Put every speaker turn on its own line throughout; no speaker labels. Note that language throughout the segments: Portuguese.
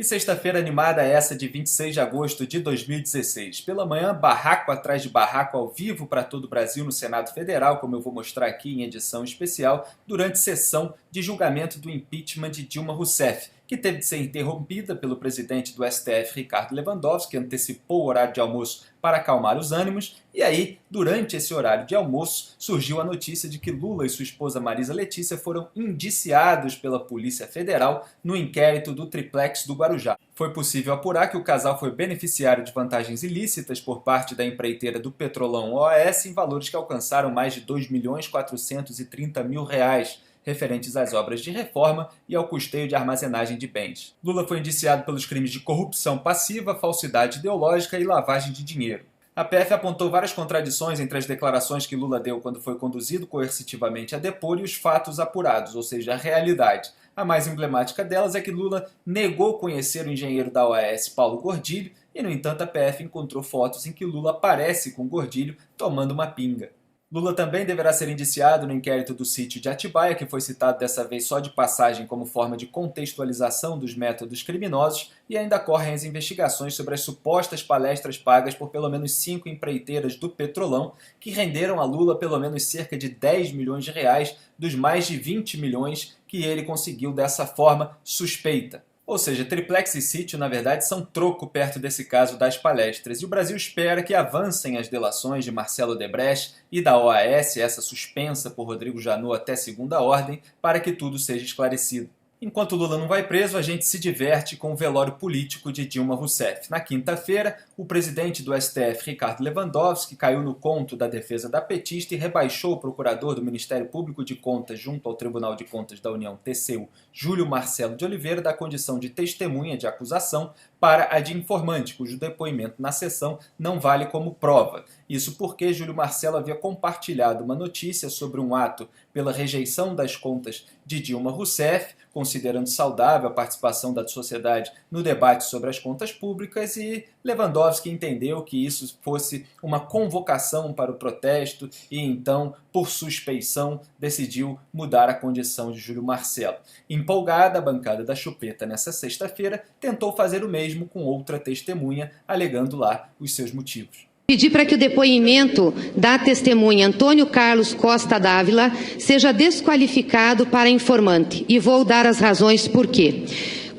Que sexta-feira animada é essa de 26 de agosto de 2016? Pela manhã, barraco atrás de barraco ao vivo para todo o Brasil no Senado Federal, como eu vou mostrar aqui em edição especial, durante sessão de julgamento do impeachment de Dilma Rousseff, que teve de ser interrompida pelo presidente do STF, Ricardo Lewandowski, que antecipou o horário de almoço para acalmar os ânimos, e aí, durante esse horário de almoço, surgiu a notícia de que Lula e sua esposa Marisa Letícia foram indiciados pela Polícia Federal no inquérito do triplex do Guarujá. Foi possível apurar que o casal foi beneficiário de vantagens ilícitas por parte da empreiteira do Petrolão OAS em valores que alcançaram mais de R$ 2.430.000, referentes às obras de reforma e ao custeio de armazenagem de bens. Lula foi indiciado pelos crimes de corrupção passiva, falsidade ideológica e lavagem de dinheiro. A PF apontou várias contradições entre as declarações que Lula deu quando foi conduzido coercitivamente a depor e os fatos apurados, ou seja, a realidade. A mais emblemática delas é que Lula negou conhecer o engenheiro da OAS, Paulo Gordilho, e, no entanto, a PF encontrou fotos em que Lula aparece com Gordilho tomando uma pinga. Lula também deverá ser indiciado no inquérito do sítio de Atibaia, que foi citado dessa vez só de passagem como forma de contextualização dos métodos criminosos, e ainda correm as investigações sobre as supostas palestras pagas por pelo menos 5 empreiteiras do Petrolão, que renderam a Lula pelo menos cerca de 10 milhões de reais dos mais de 20 milhões que ele conseguiu dessa forma suspeita. Ou seja, triplex e sítio, na verdade, são troco perto desse caso das palestras. E o Brasil espera que avancem as delações de Marcelo Odebrecht e da OAS, essa suspensa por Rodrigo Janot até segunda ordem, para que tudo seja esclarecido. Enquanto Lula não vai preso, a gente se diverte com o velório político de Dilma Rousseff. Na quinta-feira, o presidente do STF, Ricardo Lewandowski, caiu no conto da defesa da petista e rebaixou o procurador do Ministério Público de Contas junto ao Tribunal de Contas da União, TCU, Júlio Marcelo de Oliveira, da condição de testemunha de acusação para a de informante, cujo depoimento na sessão não vale como prova. Isso porque Júlio Marcelo havia compartilhado uma notícia sobre um ato pela rejeição das contas de Dilma Rousseff, considerando saudável a participação da sociedade no debate sobre as contas públicas, e Lewandowski entendeu que isso fosse uma convocação para o protesto e então, por suspeição, decidiu mudar a condição de Júlio Marcelo. Empolgada, a bancada da chupeta nessa sexta-feira tentou fazer o mesmo com outra testemunha, alegando lá os seus motivos.
Pedir para que o depoimento da testemunha Antônio Carlos Costa Dávila seja desqualificado para informante, e vou dar as razões por quê.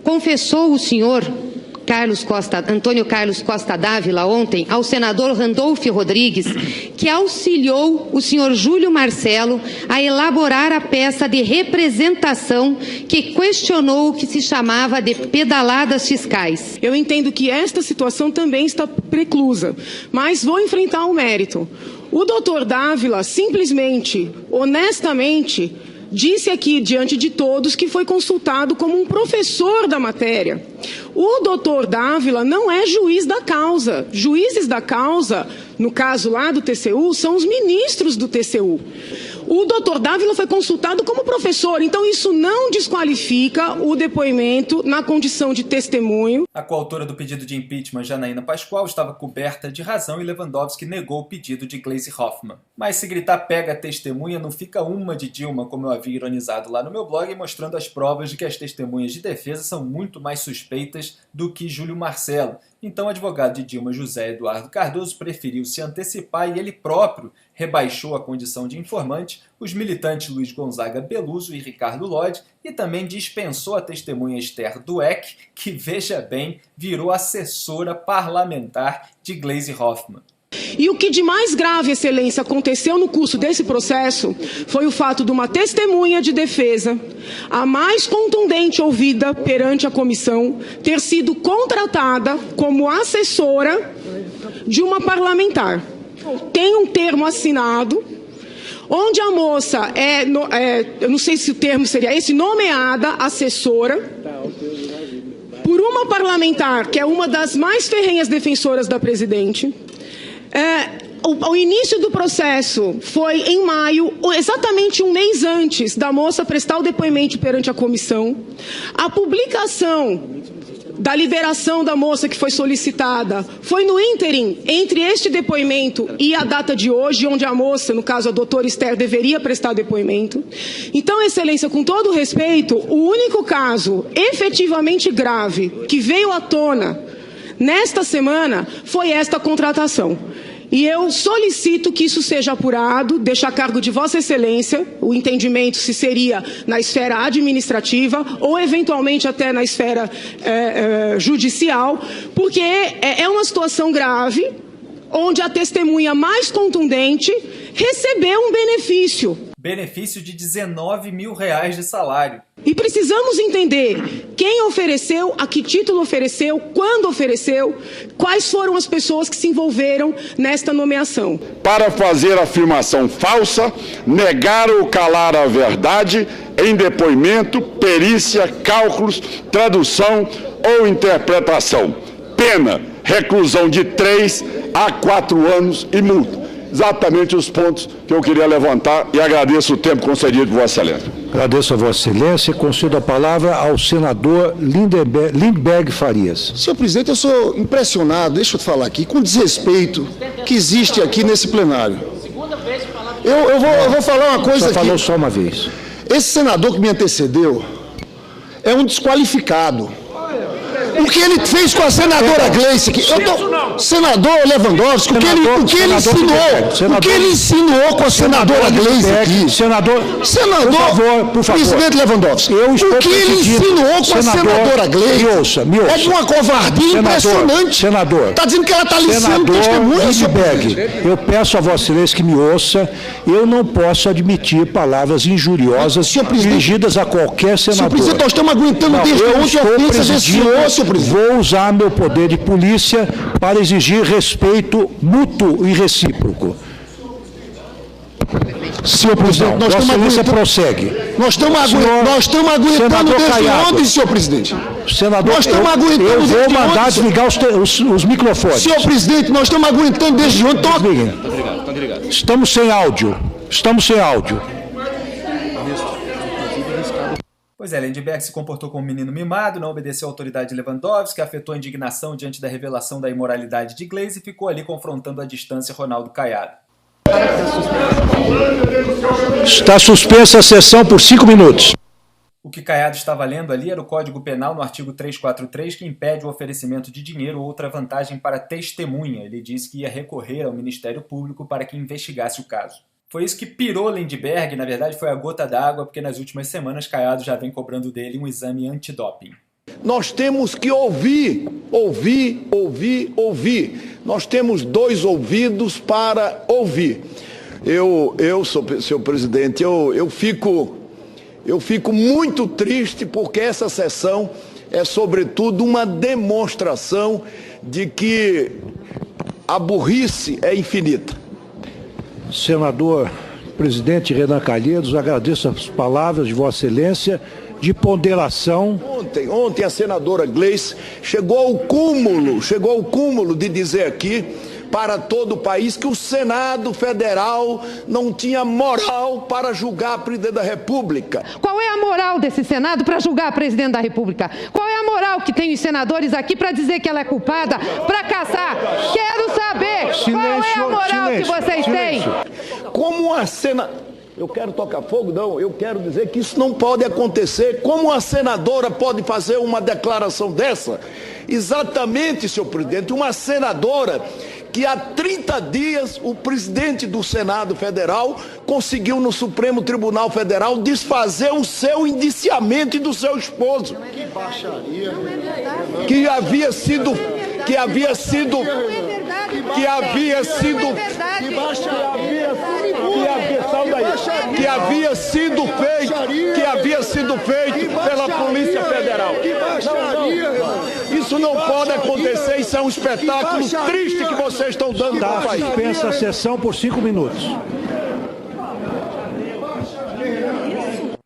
Confessou o senhor Antônio Carlos Costa Dávila ontem ao senador Randolfo Rodrigues que auxiliou o senhor Júlio Marcelo a elaborar a peça de representação que questionou o que se chamava de pedaladas fiscais.
Eu entendo que esta situação também está preclusa, mas vou enfrentar o mérito. O doutor Dávila simplesmente, honestamente, disse aqui diante de todos que foi consultado como um professor da matéria. O doutor Dávila não é juiz da causa. Juízes da causa, no caso lá do TCU, são os ministros do TCU. O doutor Dávila foi consultado como professor, então isso não desqualifica o depoimento na condição de testemunho.
A coautora do pedido de impeachment, Janaína Pascoal, estava coberta de razão e Lewandowski negou o pedido de Gleisi Hoffmann. Mas se gritar pega a testemunha, não fica uma de Dilma, como eu havia ironizado lá no meu blog, mostrando as provas de que as testemunhas de defesa são muito mais suspeitas do que Júlio Marcelo. Então o advogado de Dilma, José Eduardo Cardoso, preferiu se antecipar e ele próprio rebaixou a condição de informante os militantes Luiz Gonzaga Beluso e Ricardo Lodge, e também dispensou a testemunha Esther Dweck, que, veja bem, virou assessora parlamentar de Gleisi Hoffmann.
E o que de mais grave, Excelência, aconteceu no curso desse processo foi o fato de uma testemunha de defesa, a mais contundente ouvida perante a comissão, ter sido contratada como assessora de uma parlamentar. Tem um termo assinado, onde a moça eu não sei se o termo seria esse, nomeada assessora por uma parlamentar que é uma das mais ferrenhas defensoras da presidente. O início do processo foi em maio, exatamente um mês antes da moça prestar o depoimento perante a comissão. A publicação da liberação da moça que foi solicitada foi no ínterim entre este depoimento e a data de hoje, onde a moça, no caso a doutora Esther, deveria prestar depoimento. Então, Excelência, com todo o respeito, o único caso efetivamente grave que veio à tona nesta semana foi esta contratação. E eu solicito que isso seja apurado, deixo a cargo de Vossa Excelência o entendimento se seria na esfera administrativa ou eventualmente até na esfera judicial, porque é uma situação grave onde a testemunha mais contundente recebeu um benefício.
Benefício de R$19 mil de salário.
E precisamos entender quem ofereceu, a que título ofereceu, quando ofereceu, quais foram as pessoas que se envolveram nesta nomeação.
Para fazer afirmação falsa, negar ou calar a verdade em depoimento, perícia, cálculos, tradução ou interpretação. Pena, reclusão de 3 a 4 anos e multa. Exatamente os pontos que eu queria levantar e agradeço o tempo concedido por Vossa Excelência.
Agradeço a Vossa Excelência e concedo a palavra ao senador Lindbergh Farias.
Senhor presidente, eu sou impressionado, deixa eu te falar aqui, com o desrespeito que existe aqui nesse plenário. Eu vou falar uma coisa aqui.
Só falou só uma vez.
Esse senador que me antecedeu é um desqualificado. O que ele fez com a senadora Gleice, senador Lewandowski, o que ele ensinou com a senadora Gleice aqui.
Senador, por favor.
Presidente Lewandowski, o que ele ensinou com a senadora Gleice é de uma covardia impressionante.
Senador,
está dizendo que ela está licenciando testemunha.
Eu peço a Vossa Excelência que me ouça. Eu não posso admitir palavras injuriosas dirigidas a qualquer senador.
Senhor presidente, nós estamos aguentando desde ontem ofensas desse senhor, senhor presidente.
Vou usar meu poder de polícia para exigir respeito mútuo e recíproco. Senhor presidente,
nós estamos aguentando.
Prossegue.
Nós estamos aguentando desde ontem, senhor presidente.
Senador,
nós estamos aguentando
eu vou mandar
ontem,
desligar os microfones.
Senhor presidente, nós estamos aguentando desde ontem.
Obrigado. Estamos sem áudio.
Pois é, Lindbergh se comportou como um menino mimado, não obedeceu à autoridade de Lewandowski, afetou a indignação diante da revelação da imoralidade de Gleice e ficou ali confrontando à distância Ronaldo Caiado.
Está suspensa a sessão por 5 minutos.
O que Caiado estava lendo ali era o Código Penal no artigo 343, que impede o oferecimento de dinheiro ou outra vantagem para testemunha. Ele disse que ia recorrer ao Ministério Público para que investigasse o caso. Foi isso que pirou Lindbergh, na verdade foi a gota d'água, porque nas últimas semanas Caiado já vem cobrando dele um exame antidoping.
Nós temos que ouvir. Nós temos 2 ouvidos para ouvir. Senhor presidente, eu fico muito triste porque essa sessão é sobretudo uma demonstração de que a burrice é infinita.
Senador presidente Renan Calheiros, agradeço as palavras de Vossa Excelência de ponderação.
Ontem a senadora Gleice chegou ao cúmulo de dizer aqui para todo o país que o Senado Federal não tinha moral para julgar a presidente da República.
Qual é a moral desse Senado para julgar a presidente da República? Qual é a moral que tem os senadores aqui para dizer que ela é culpada, para caçar? Quero saber qual é a moral que vocês têm.
Como a senadora... Eu quero tocar fogo? Não, eu quero dizer que isso não pode acontecer. Como a senadora pode fazer uma declaração dessa? Exatamente, senhor presidente, uma senadora que há 30 dias o presidente do Senado Federal conseguiu no Supremo Tribunal Federal desfazer o seu indiciamento e do seu esposo. Que baixaria. Que havia sido feito pela Polícia Federal. Não. Isso não pode acontecer, isso é um espetáculo triste que vocês estão dando para o país.
Suspensa a sessão por 5 minutos.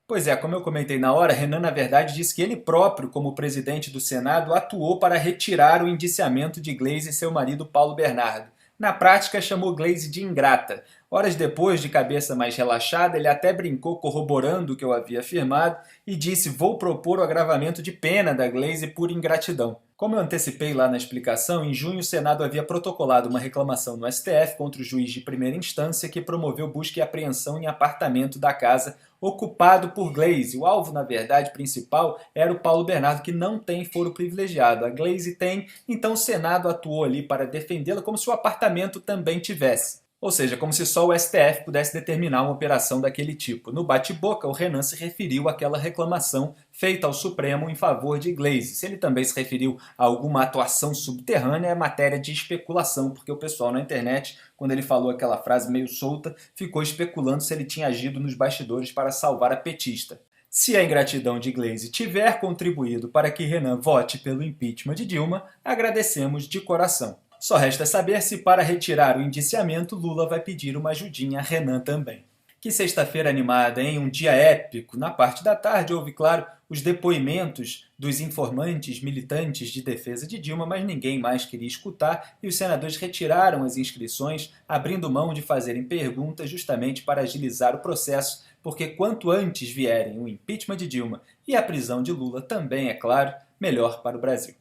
Pois é, como eu comentei na hora, Renan, na verdade, disse que ele próprio, como presidente do Senado, atuou para retirar o indiciamento de Gleice e seu marido Paulo Bernardo. Na prática, chamou Gleice de ingrata. Horas depois, de cabeça mais relaxada, ele até brincou corroborando o que eu havia afirmado e disse: vou propor o agravamento de pena da Glaze por ingratidão. Como eu antecipei lá na explicação, em junho o Senado havia protocolado uma reclamação no STF contra o juiz de primeira instância que promoveu busca e apreensão em apartamento da casa ocupado por Glaze. O alvo, na verdade, principal era o Paulo Bernardo, que não tem foro privilegiado. A Glaze tem, então o Senado atuou ali para defendê-la como se o apartamento também tivesse. Ou seja, como se só o STF pudesse determinar uma operação daquele tipo. No bate-boca, o Renan se referiu àquela reclamação feita ao Supremo em favor de Glaze. Se ele também se referiu a alguma atuação subterrânea, é matéria de especulação, porque o pessoal na internet, quando ele falou aquela frase meio solta, ficou especulando se ele tinha agido nos bastidores para salvar a petista. Se a ingratidão de Glaze tiver contribuído para que Renan vote pelo impeachment de Dilma, agradecemos de coração. Só resta saber se, para retirar o indiciamento, Lula vai pedir uma ajudinha a Renan também. Que sexta-feira animada, hein? Um dia épico. Na parte da tarde houve, claro, os depoimentos dos informantes militantes de defesa de Dilma, mas ninguém mais queria escutar e os senadores retiraram as inscrições, abrindo mão de fazerem perguntas justamente para agilizar o processo, porque quanto antes vierem o impeachment de Dilma e a prisão de Lula também, é claro, melhor para o Brasil.